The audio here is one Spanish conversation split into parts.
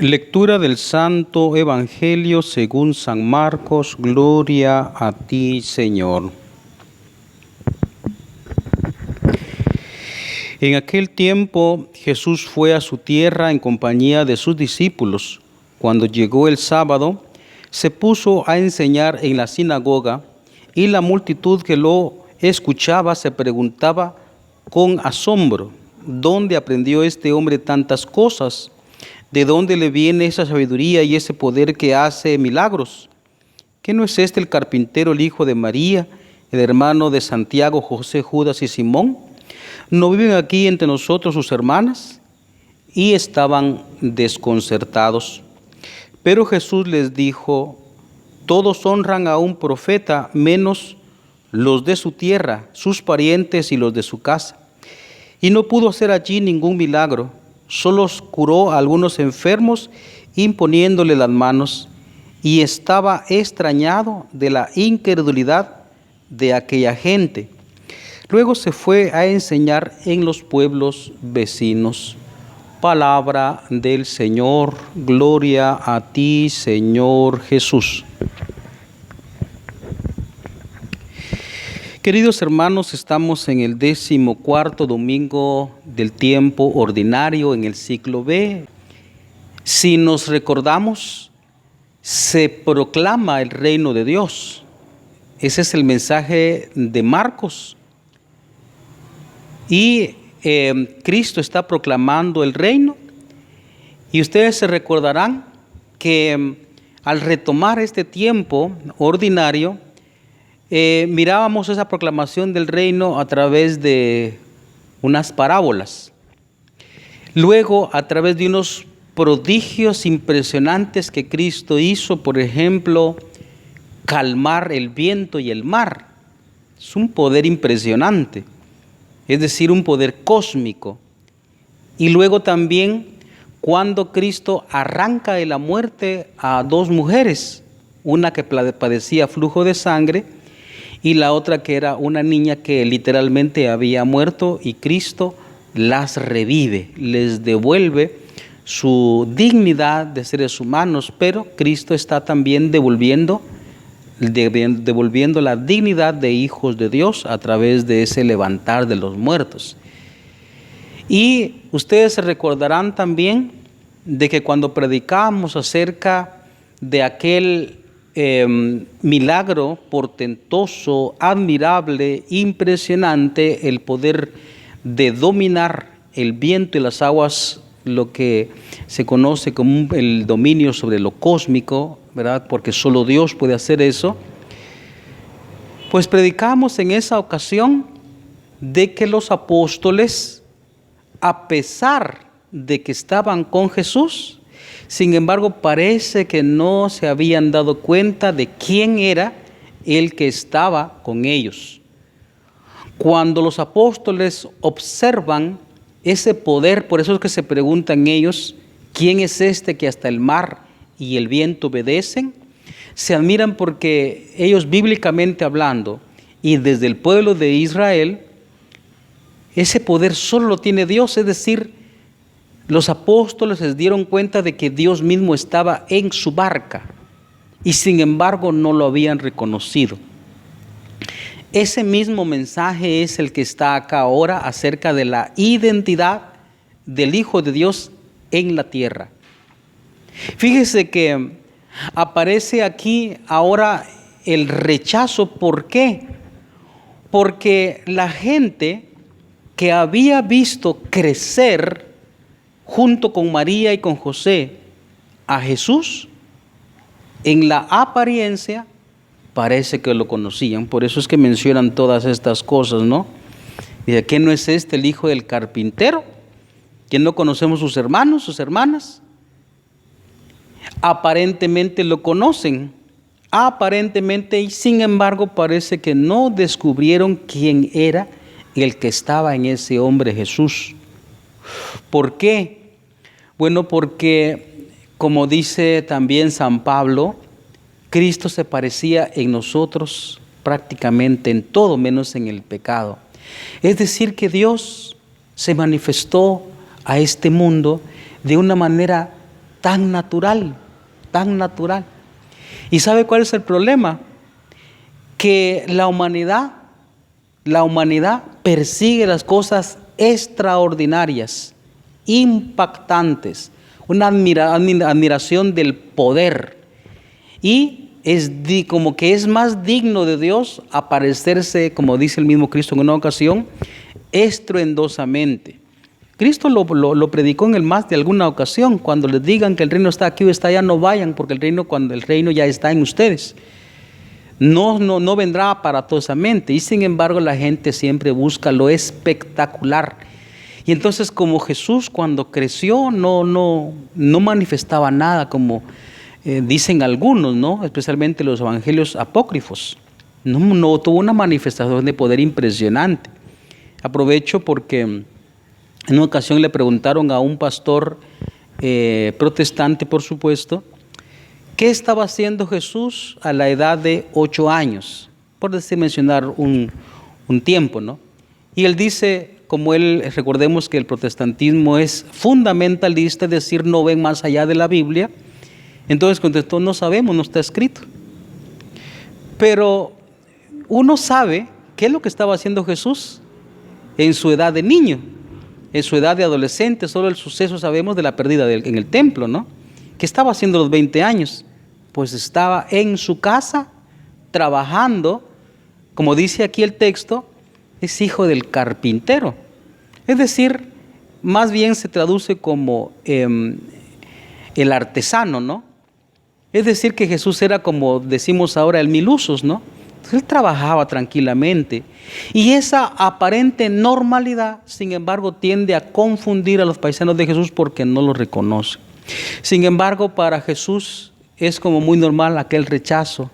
Lectura del Santo Evangelio según San Marcos. Gloria a ti, Señor. En aquel tiempo Jesús fue a su tierra en compañía de sus discípulos. Cuando llegó el sábado, se puso a enseñar en la sinagoga, y la multitud que lo escuchaba se preguntaba con asombro: ¿dónde aprendió este hombre tantas cosas? ¿De dónde le viene esa sabiduría y ese poder que hace milagros? ¿Qué no es este el carpintero, el hijo de María, el hermano de Santiago, José, Judas y Simón? ¿No viven aquí entre nosotros sus hermanas? Y estaban desconcertados. Pero Jesús les dijo: todos honran a un profeta, menos los de su tierra, sus parientes y los de su casa. Y no pudo hacer allí ningún milagro. Solo curó a algunos enfermos imponiéndole las manos, y estaba extrañado de la incredulidad de aquella gente. Luego se fue a enseñar en los pueblos vecinos. Palabra del Señor. Gloria a ti, Señor Jesús. Queridos hermanos, estamos en el 14º domingo del tiempo ordinario en el ciclo B. Si nos recordamos, se proclama el reino de Dios. Ese es el mensaje de Marcos. Y Cristo está proclamando el reino. Y ustedes se recordarán que al retomar este tiempo ordinario, mirábamos esa proclamación del reino a través de unas parábolas. Luego, a través de unos prodigios impresionantes que Cristo hizo, por ejemplo, calmar el viento y el mar. Es un poder impresionante, es decir, un poder cósmico. Y luego también cuando Cristo arranca de la muerte a dos mujeres, una que padecía flujo de sangre y la otra que era una niña que literalmente había muerto, y Cristo las revive, les devuelve su dignidad de seres humanos, pero Cristo está también devolviendo la dignidad de hijos de Dios a través de ese levantar de los muertos. Y ustedes se recordarán también de que cuando predicamos acerca de aquel milagro portentoso, admirable, impresionante, el poder de dominar el viento y las aguas, lo que se conoce como el dominio sobre lo cósmico, ¿verdad? Porque solo Dios puede hacer eso. Pues predicamos en esa ocasión de que los apóstoles, a pesar de que estaban con Jesús, sin embargo, parece que no se habían dado cuenta de quién era el que estaba con ellos. Cuando los apóstoles observan ese poder, por eso es que se preguntan ellos: ¿quién es este que hasta el mar y el viento obedecen? Se admiran porque ellos, bíblicamente hablando, y desde el pueblo de Israel, ese poder solo lo tiene Dios, es decir, los apóstoles se dieron cuenta de que Dios mismo estaba en su barca y sin embargo no lo habían reconocido. Ese mismo mensaje es el que está acá ahora acerca de la identidad del Hijo de Dios en la tierra. Fíjese que aparece aquí ahora el rechazo. ¿Por qué? Porque la gente que había visto crecer junto con María y con José a Jesús, en la apariencia parece que lo conocían. Por eso es que mencionan todas estas cosas, ¿no? Dice: ¿qué no es este el hijo del carpintero? ¿Que no conocemos sus hermanos, sus hermanas? Aparentemente lo conocen, aparentemente, y sin embargo parece que no descubrieron quién era el que estaba en ese hombre Jesús. ¿Por qué? Bueno, porque, como dice también San Pablo, Cristo se parecía en nosotros prácticamente en todo, menos en el pecado. Es decir, que Dios se manifestó a este mundo de una manera tan natural, tan natural. ¿Y sabe cuál es el problema? Que la humanidad persigue las cosas extraordinarias, impactantes, una admiración del poder, y como que es más digno de Dios aparecerse, como dice el mismo Cristo en una ocasión, estruendosamente. Cristo lo predicó en más de alguna ocasión. Cuando les digan que el reino está aquí o está allá, no vayan, porque cuando el reino ya está en ustedes. No vendrá aparatosamente, y sin embargo la gente siempre busca lo espectacular. Y entonces, como Jesús cuando creció no manifestaba nada, como dicen algunos, ¿no? Especialmente los evangelios apócrifos. No tuvo una manifestación de poder impresionante. Aprovecho porque en una ocasión le preguntaron a un pastor protestante, por supuesto, ¿qué estaba haciendo Jesús a la edad de 8 años? Por mencionar un tiempo, ¿no? Y él dice, recordemos que el protestantismo es fundamentalista, es decir, no ven más allá de la Biblia. Entonces contestó, no sabemos, no está escrito. Pero uno sabe qué es lo que estaba haciendo Jesús en su edad de niño, en su edad de adolescente. Solo el suceso sabemos de la pérdida en el templo, ¿no? ¿Qué estaba haciendo a los 20 años? Pues estaba en su casa trabajando, como dice aquí el texto, es hijo del carpintero. Es decir, más bien se traduce como el artesano, ¿no? Es decir, que Jesús era, como decimos ahora, el mil usos, ¿no? Entonces, él trabajaba tranquilamente. Y esa aparente normalidad, sin embargo, tiende a confundir a los paisanos de Jesús porque no lo reconocen. Sin embargo, para Jesús es como muy normal aquel rechazo.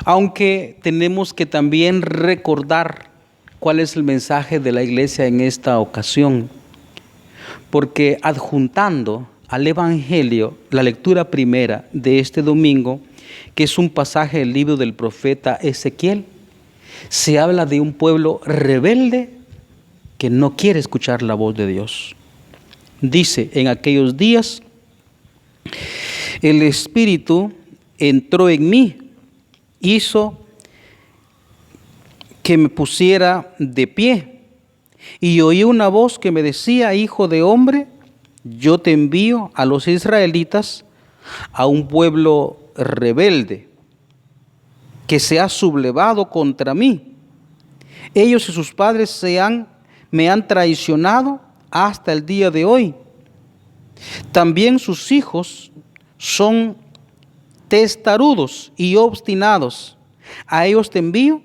Aunque tenemos que también recordar cuál es el mensaje de la iglesia en esta ocasión. Porque adjuntando al Evangelio la lectura primera de este domingo, que es un pasaje del libro del profeta Ezequiel, se habla de un pueblo rebelde que no quiere escuchar la voz de Dios. Dice, en aquellos días, el Espíritu entró en mí, hizo que me pusiera de pie, y oí una voz que me decía, hijo de hombre, yo te envío a los israelitas, a un pueblo rebelde, que se ha sublevado contra mí. Ellos y sus padres me han traicionado hasta el día de hoy. También sus hijos son testarudos y obstinados. A ellos te envío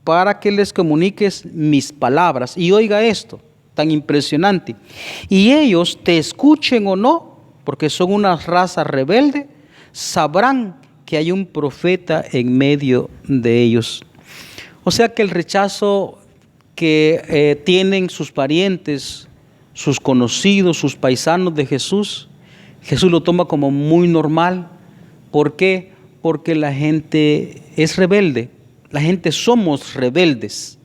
para que les comuniques mis palabras. Y oiga esto, tan impresionante. Y ellos, te escuchen o no, porque son una raza rebelde, sabrán que hay un profeta en medio de ellos. O sea que el rechazo que tienen sus parientes, sus conocidos, sus paisanos de Jesús, Jesús lo toma como muy normal. ¿Por qué? Porque la gente es rebelde, la gente somos rebeldes.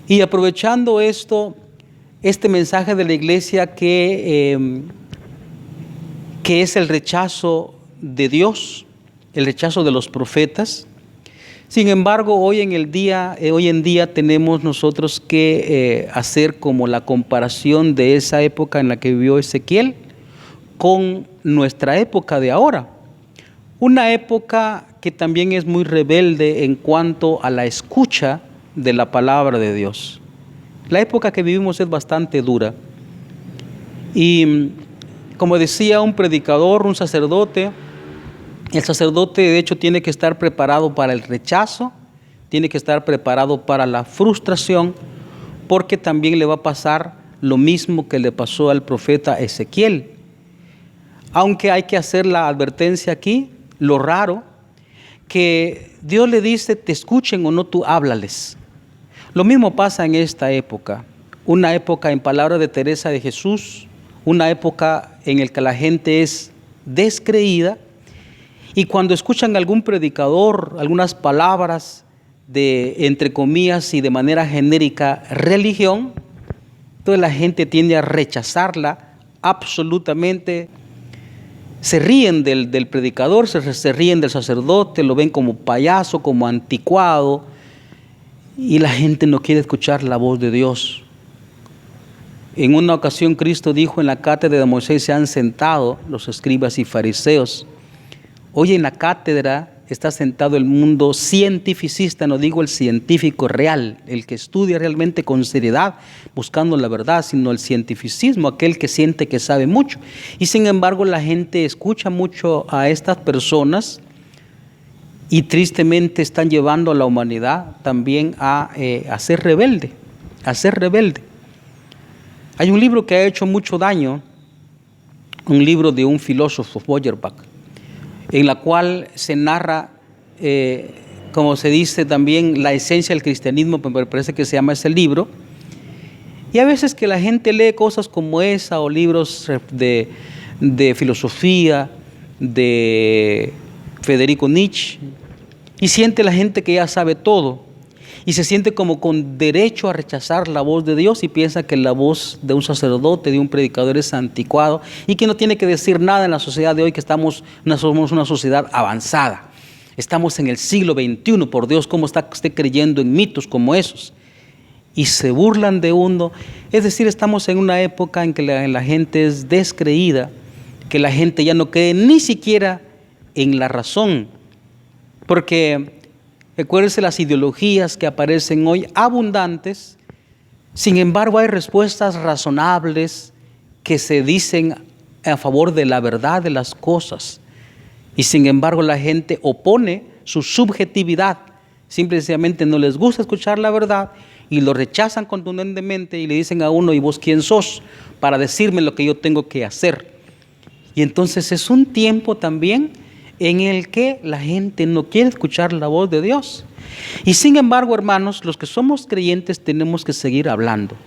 Y aprovechando este mensaje de la iglesia que es el rechazo de Dios, el rechazo de los profetas. Sin embargo, hoy en día tenemos nosotros que hacer como la comparación de esa época en la que vivió Ezequiel con nuestra época de ahora. Una época que también es muy rebelde en cuanto a la escucha de la palabra de Dios. La época que vivimos es bastante dura. Y como decía un predicador, un sacerdote, el sacerdote de hecho tiene que estar preparado para el rechazo, tiene que estar preparado para la frustración, porque también le va a pasar lo mismo que le pasó al profeta Ezequiel. Aunque hay que hacer la advertencia aquí, lo raro, que Dios le dice, te escuchen o no, tú háblales. Lo mismo pasa en esta época, una época, en palabras de Teresa de Jesús, una época en la que la gente es descreída, y cuando escuchan algún predicador, algunas palabras de, entre comillas y de manera genérica, religión, entonces la gente tiende a rechazarla absolutamente, se ríen del predicador, se ríen del sacerdote, lo ven como payaso, como anticuado, y la gente no quiere escuchar la voz de Dios. En una ocasión Cristo dijo: en la cátedra de Moisés se han sentado los escribas y fariseos. Hoy en la cátedra está sentado el mundo cientificista, no digo el científico real, el que estudia realmente con seriedad, buscando la verdad, sino el cientificismo, aquel que siente que sabe mucho. Y sin embargo la gente escucha mucho a estas personas y tristemente están llevando a la humanidad también a ser rebelde, a ser rebelde. Hay un libro que ha hecho mucho daño, un libro de un filósofo, Feuerbach, en la cual se narra, como se dice también, la esencia del cristianismo, me parece que se llama ese libro. Y a veces que la gente lee cosas como esa, o libros de filosofía, de Federico Nietzsche, y siente la gente que ya sabe todo, y se siente como con derecho a rechazar la voz de Dios, y piensa que la voz de un sacerdote, de un predicador, es anticuado y que no tiene que decir nada en la sociedad de hoy, que somos una sociedad avanzada. Estamos en el siglo XXI, por Dios, ¿cómo está usted creyendo en mitos como esos? Y se burlan de uno. Es decir, estamos en una época en que la gente es descreída, que la gente ya no cree ni siquiera en la razón, porque recuérdense las ideologías que aparecen hoy abundantes. Sin embargo, hay respuestas razonables que se dicen a favor de la verdad de las cosas. Y sin embargo, la gente opone su subjetividad. Simple y sencillamente no les gusta escuchar la verdad y lo rechazan contundentemente y le dicen a uno: ¿y vos quién sos para decirme lo que yo tengo que hacer? Y entonces es un tiempo también en el que la gente no quiere escuchar la voz de Dios. Y sin embargo, hermanos, los que somos creyentes tenemos que seguir hablando.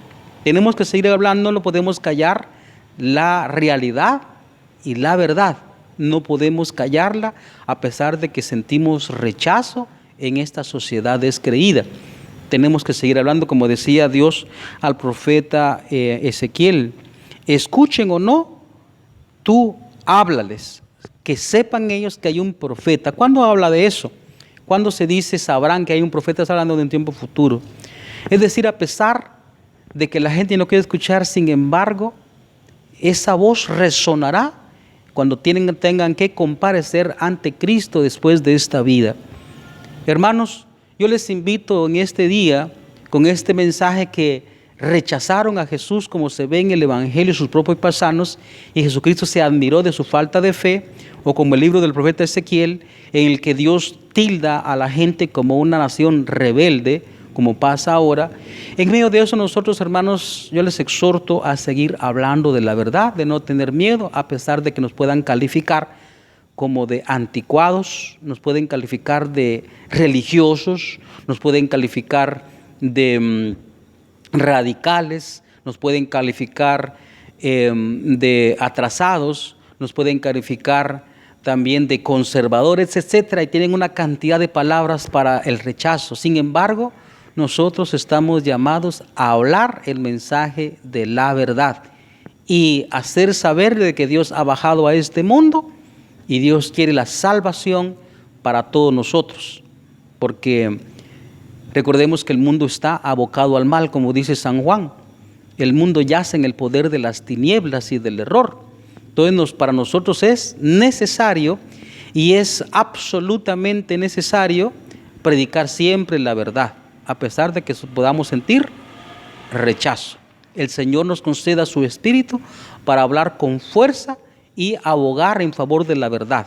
Tenemos que seguir hablando, no podemos callar la realidad y la verdad. No podemos callarla a pesar de que sentimos rechazo en esta sociedad descreída. Tenemos que seguir hablando, como decía Dios al profeta Ezequiel: escuchen o no, tú háblales, que sepan ellos que hay un profeta. ¿Cuándo habla de eso? Cuando se dice sabrán que hay un profeta, está hablando de un tiempo futuro. Es decir, a pesar de que la gente no quiere escuchar, sin embargo, esa voz resonará cuando tengan que comparecer ante Cristo después de esta vida. Hermanos, yo les invito en este día, con este mensaje, que rechazaron a Jesús, como se ve en el Evangelio, sus propios paisanos, y Jesucristo se admiró de su falta de fe, o como el libro del profeta Ezequiel, en el que Dios tilda a la gente como una nación rebelde, como pasa ahora. En medio de eso, nosotros, hermanos, yo les exhorto a seguir hablando de la verdad, de no tener miedo, a pesar de que nos puedan calificar como de anticuados, nos pueden calificar de religiosos, nos pueden calificar de radicales, nos pueden calificar de atrasados, nos pueden calificar también de conservadores, etcétera, y tienen una cantidad de palabras para el rechazo. Sin embargo, nosotros estamos llamados a hablar el mensaje de la verdad y hacer saber de que Dios ha bajado a este mundo y Dios quiere la salvación para todos nosotros, porque recordemos que el mundo está abocado al mal, como dice San Juan. El mundo yace en el poder de las tinieblas y del error. Entonces, para nosotros es necesario y es absolutamente necesario predicar siempre la verdad, a pesar de que podamos sentir rechazo. El Señor nos conceda su Espíritu para hablar con fuerza y abogar en favor de la verdad.